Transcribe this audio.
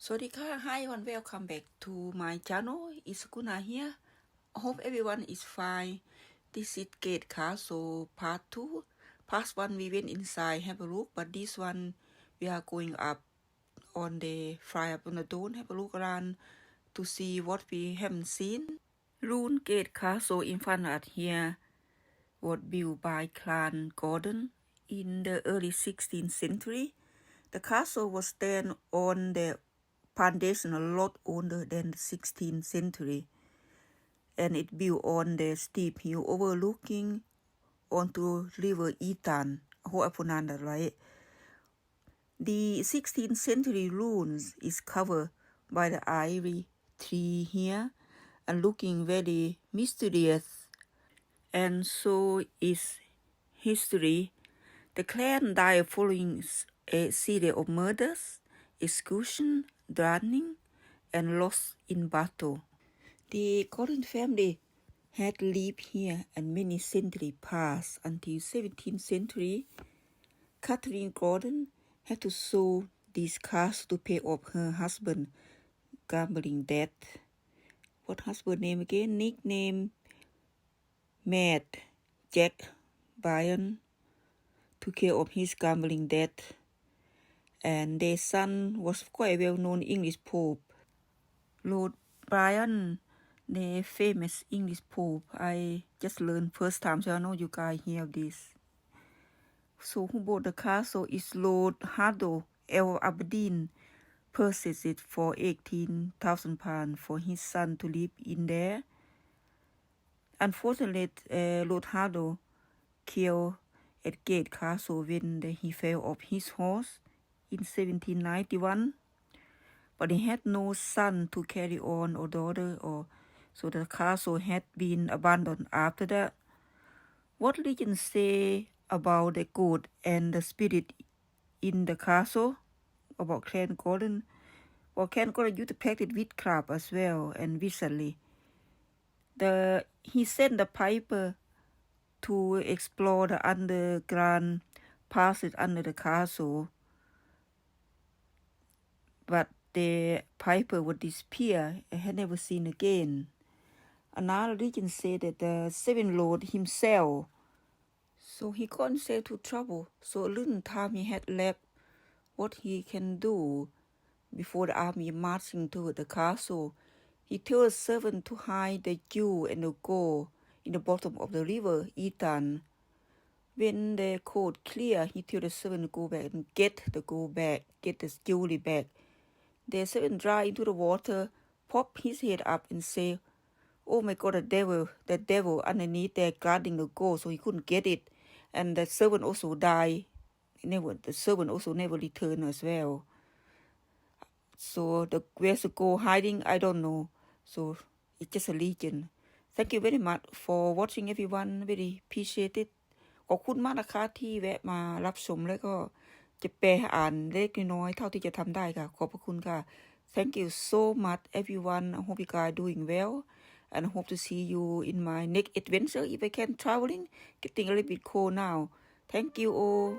สวัสดีค่ะ Hi and welcome back to my channel. It's Guna here. I hope everyone is fine. This is Gight Castle part 2. Past one we went inside, have a look, but this one we are going up on the fly up on the dome, have a look around to see what we haven't seen. Rune Gight Castle in front of here was built by Clan Gordon in the early 16th century. The castle was then on the foundation a lot older than the 16th century, and it built on the steep hill overlooking onto River Eton. I hope I pronounced that right. The 16th century ruins is covered by the ivy tree here and looking very mysterious, and so is history. The clan died following a series of murders, execution, drowning, and loss in battle. The Gordon family had lived here and many centuries passed until 17th century. Catherine Gordon had to sell this castle to pay off her husband gambling debt. What husband name again? Nickname Mad Jack Bryan. To care of his gambling debt, and their son was quite well-known English Pope, Lord Bryan, the famous English Pope. I just learned first time, so I know you guys hear this. So who bought the castle is Lord Hardow of Aberdeen, purchased it for £18,000 for his son to live in there. Unfortunately, Lord Hardow killed at Gight Castle when he fell off his horse in 1791, but he had no son to carry on or daughter, so the castle had been abandoned after that. What legends say about the good and the spirit in the castle about Clan Gordon? Well, Clan Gordon used to practice witchcraft as well and wizardry. He sent the piper to explore the underground passage under the castle, but the piper would disappear and had never seen again. Another legend said that the Seven Lord himself, so he got himself to trouble, so a little time he had left what he can do before the army marching toward the castle. He told a servant to hide the jewel and the gold in the bottom of the river Eton. When the coast clear, he told the servant to go back and get the gold back, get the jewelry back. The servant dive into the water, pop his head up and say, "Oh my God, the devil underneath there guarding the gold," so he couldn't get it. And the servant also died. The servant also never returned as well. So where's the gold hiding? I don't know. So it's just a legend. Thank you very much for watching everyone. Very appreciate it. ขอบคุณมากนะคะที่แวะมารับชมแล้วก็จะแปลอ่านเล็กน้อยเท่าที่จะทำได้ค่ะขอบพระคุณค่ะ Thank you so much everyone. I hope you guys are doing well and I hope to see you in my next adventure if I can traveling. Getting a little bit cold now. Thank you all.